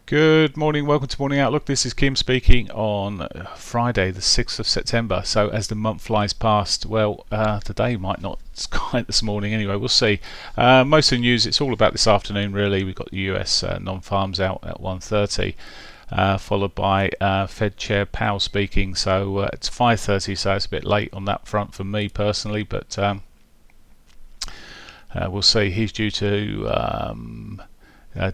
Good morning, welcome to Morning Outlook. This is Kim speaking on Friday the 6th of September. So as the month flies past, well, the day might not quite this morning anyway, we'll see. Most of the news, it's all about this afternoon really. We've got the US non-farms out at 1:30, followed by Fed Chair Powell speaking. So it's 5:30, so it's a bit late on that front for me personally, but we'll see. He's due to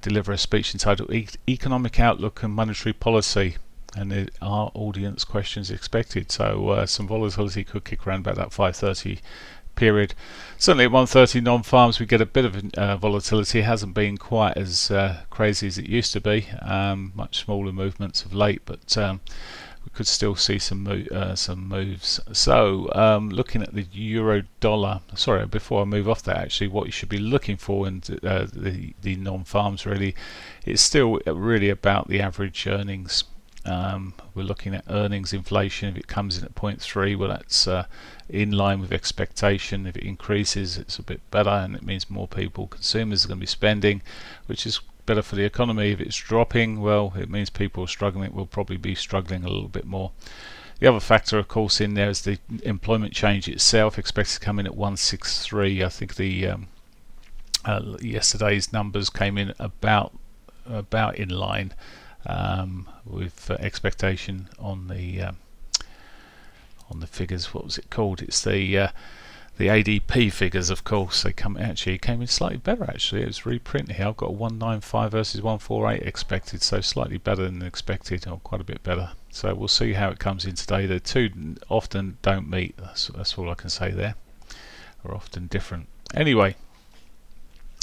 deliver a speech entitled Economic Outlook and Monetary Policy, and there are audience questions expected, so some volatility could kick around about that 5:30 period. Certainly at 1:30 non-farms we get a bit of volatility. It hasn't been quite as crazy as it used to be, much smaller movements of late, but we could still see some moves. So looking at the euro dollar, sorry, before I move off that, actually what you should be looking for in the non-farms really, it's still really about the average earnings. We're looking at earnings inflation. If it comes in at 0.3, well, that's in line with expectation. If it increases, it's a bit better, and it means more people, consumers, are going to be spending, which is better for the economy. If it's dropping, well, it means people are struggling. It will probably be struggling a little bit more. The other factor, of course, in there is the employment change itself, expected to come in at 163. I think the yesterday's numbers came in about in line with expectation on the figures. What was it called? It's the ADP figures, of course. They came in slightly better actually. It was reprinted here. I've got 195 versus 148 expected, so slightly better than expected, or quite a bit better. So we'll see how it comes in today. The two often don't meet. That's all I can say there. Are often different. Anyway,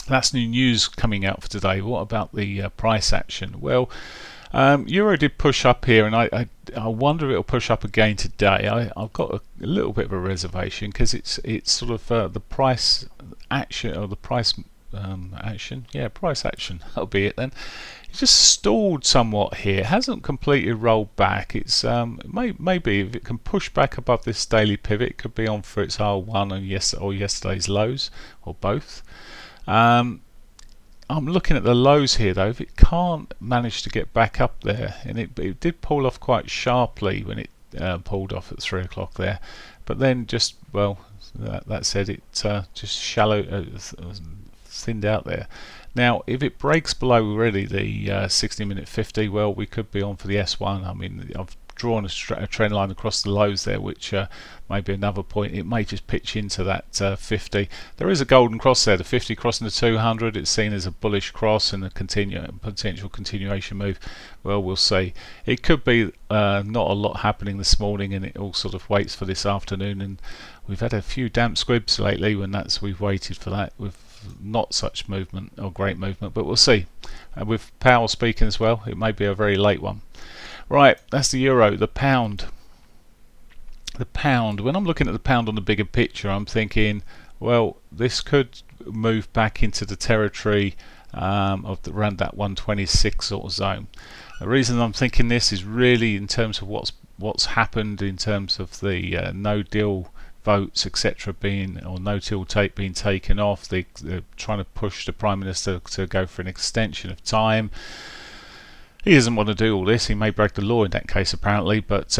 that's new news coming out for today. What about the price action? Well, euro did push up here, and I wonder if it'll push up again today. I've got a little bit of a reservation because it's sort of the price action, or the price action. Yeah, price action. That'll be it then. It just stalled somewhat here. It hasn't completely rolled back. It's maybe if it can push back above this daily pivot, it could be on for its R1 and yesterday's lows, or both. I'm looking at the lows here though. If it can't manage to get back up there, and it did pull off quite sharply when it pulled off at 3 o'clock there, but then just, well, that said, it just thinned out there. Now if it breaks below already the 60-minute 50, well, we could be on for the S1. I mean, I've drawn a trend line across the lows there, which may be another point. It may just pitch into that 50. There is a golden cross there, the 50 crossing the 200. It's seen as a bullish cross and a potential continuation move. Well, we'll see. It could be not a lot happening this morning, and it all sort of waits for this afternoon. And we've had a few damp squibs lately when we've waited for that with not such movement or great movement, but we'll see. With Powell speaking as well, it may be a very late one. Right, that's the euro. The pound. When I'm looking at the pound on the bigger picture, I'm thinking, well, this could move back into the territory of around that 126 sort of zone. The reason I'm thinking this is really in terms of what's happened in terms of the no deal votes, etc., or no deal tape being taken off. They're trying to push the Prime Minister to go for an extension of time. He doesn't want to do all this. He may break the law in that case, apparently, but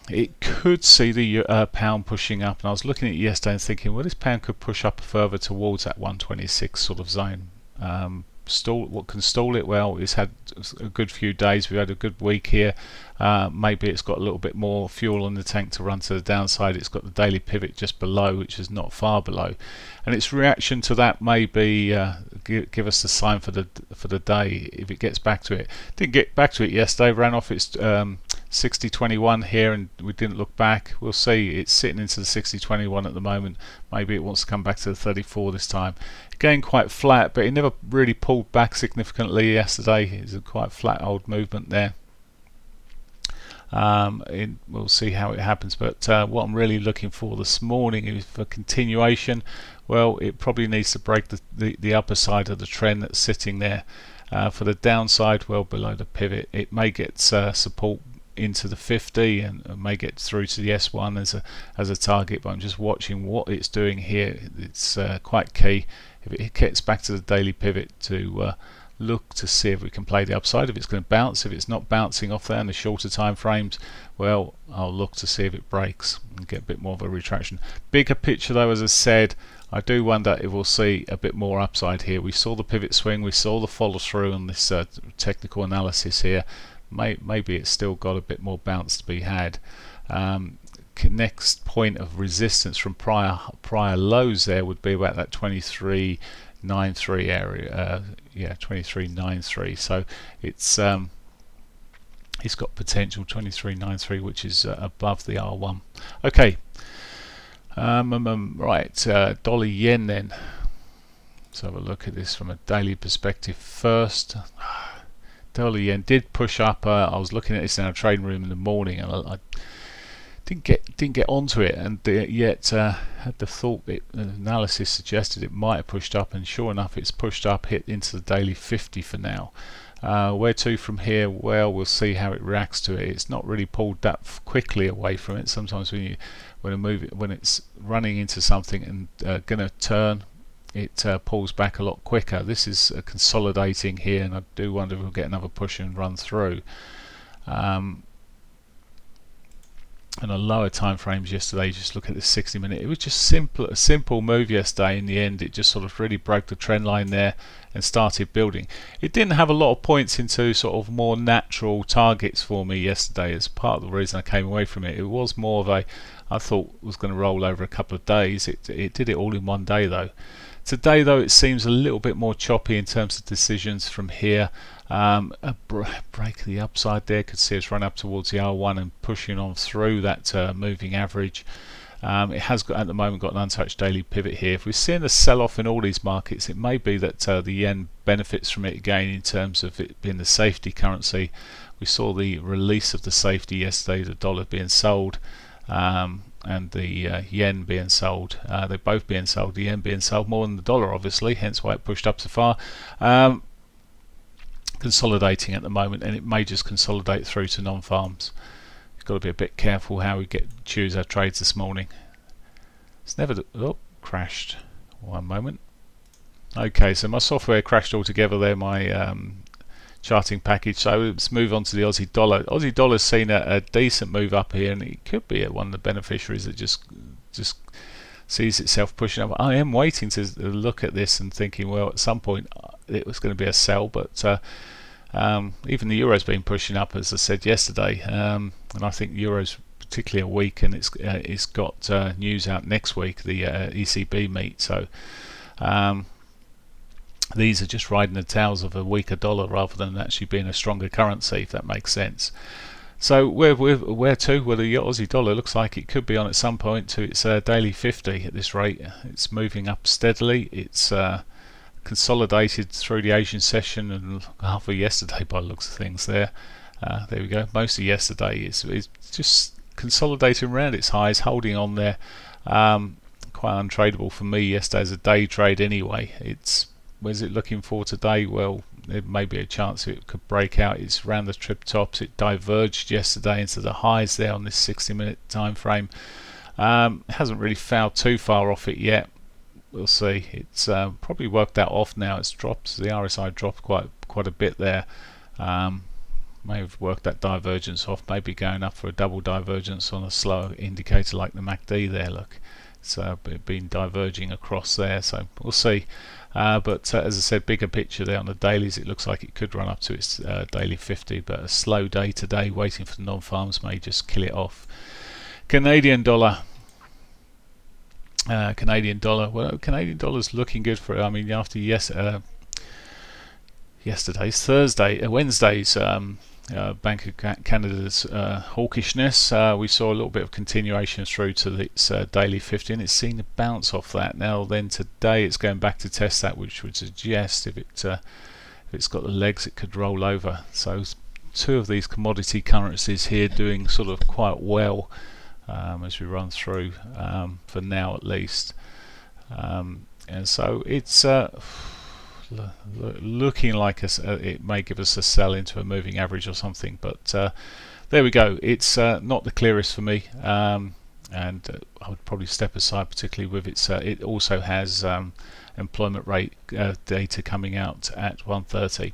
it could see the pound pushing up. And I was looking at it yesterday and thinking, well, this pound could push up further towards that 126 sort of zone. What can stall it? Well, it's had a good few days. We've had a good week here. Maybe it's got a little bit more fuel in the tank to run to the downside. It's got the daily pivot just below, which is not far below, and its reaction to that may be give us the sign for the day if it gets back to it. Didn't get back to it yesterday. Ran off its 60.21 here, and we didn't look back. We'll see. It's sitting into the 60.21 at the moment. Maybe it wants to come back to the 34 this time. Again, quite flat, but it never really pulled back significantly yesterday. It's a quite flat old movement there. We'll see how it happens, but what I'm really looking for this morning is for continuation. Well, it probably needs to break the upper side of the trend that's sitting there. For the downside, well below the pivot, it may get support into the 50 and may get through to the S1 as a target, but I'm just watching what it's doing here. It's quite key. If it gets back to the daily pivot, to look to see if we can play the upside, if it's going to bounce. If it's not bouncing off there in the shorter time frames, well, I'll look to see if it breaks and get a bit more of a retraction. Bigger picture though, as I said, I do wonder if we'll see a bit more upside here. We saw the pivot swing, we saw the follow through on this technical analysis here. Maybe it's still got a bit more bounce to be had. Next point of resistance from prior lows there would be about that 23.93 area. Yeah, 23.93. So it's got potential 23.93, which is above the R1. Okay. Right, dollar yen then. Let's have a look at this from a daily perspective first. Dollar yen did push up. I was looking at this in our trading room in the morning, and I didn't get onto it, and yet had the thought the analysis suggested it might have pushed up, and sure enough, it's pushed up, hit into the daily 50 for now. Where to from here? Well, we'll see how it reacts to it. It's not really pulled that quickly away from it. Sometimes when it's running into something and going to turn, it pulls back a lot quicker. This is consolidating here, and I do wonder if we'll get another push and run through. And on lower time frames yesterday, just look at the 60-minute. It was just a simple move yesterday. In the end, it just sort of really broke the trend line there and started building. It didn't have a lot of points into sort of more natural targets for me yesterday. As part of the reason I came away from it, it was more of I thought it was going to roll over a couple of days. It did it all in one day though. Today though, it seems a little bit more choppy in terms of decisions from here. A break of the upside there, could see us run up towards the R1 and pushing on through that moving average. It has got at the moment got an untouched daily pivot here. If we're seeing a sell-off in all these markets, it may be that the yen benefits from it again in terms of it being the safety currency. We saw the release of the safety yesterday, the dollar being sold, and the yen being sold. They're both being sold, the yen being sold more than the dollar obviously, hence why it pushed up so far. Consolidating at the moment, and it may just consolidate through to non-farms. You've got to be a bit careful how we choose our trades this morning. It's never crashed. One moment. Okay, so my software crashed altogether there, my charting package. So let's move on to the Aussie dollar. Aussie dollar's seen a decent move up here, and it could be one of the beneficiaries that just sees itself pushing up. I am waiting to look at this and thinking, well, at some point it was going to be a sell, but even the euro's been pushing up, as I said yesterday, and I think euro's particularly weak, and it's got news out next week, the ECB meet. So these are just riding the tails of a weaker dollar rather than actually being a stronger currency, if that makes sense. So where to? Well, the Aussie dollar looks like it could be on at some point to its daily 50 at this rate. It's moving up steadily. It's consolidated through the Asian session and half of yesterday by the looks of things there. There we go. Most of yesterday it's just consolidating around its highs, holding on there. Quite untradeable for me yesterday as a day trade anyway. Where's it looking for today? Well, there may be a chance it could break out. It's around the trip tops. It diverged yesterday into the highs there on this 60-minute time frame. It hasn't really fouled too far off it yet. We'll see. It's probably worked that off now. It's dropped. The RSI dropped quite a bit there. May have worked that divergence off. Maybe going up for a double divergence on a slow indicator like the MACD there. Look, it's been diverging across there. So we'll see. But as I said, bigger picture there on the dailies, it looks like it could run up to its daily 50, but a slow day today, waiting for the non-farms may just kill it off. Canadian dollar. Well, Canadian dollar's looking good for it. I mean, after Wednesday's Bank of Canada's hawkishness, we saw a little bit of continuation through to its daily 50, and it's seen a bounce off that. Now then, today it's going back to test that, which would suggest if it's got the legs, it could roll over. So two of these commodity currencies here doing sort of quite well as we run through, for now at least. And so it's looking like it may give us a sell into a moving average or something, but there we go. It's not the clearest for me, and I would probably step aside, particularly with its. It also has employment rate data coming out at 1:30.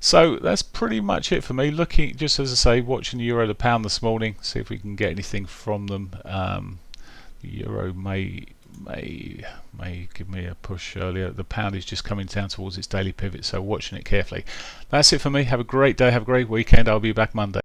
So that's pretty much it for me. Looking, just as I say, watching the euro, the pound this morning. See if we can get anything from them. The euro may give me a push earlier. The pound is just coming down towards its daily pivot, so watching it carefully. That's it for me. Have a great day. Have a great weekend. I'll be back Monday.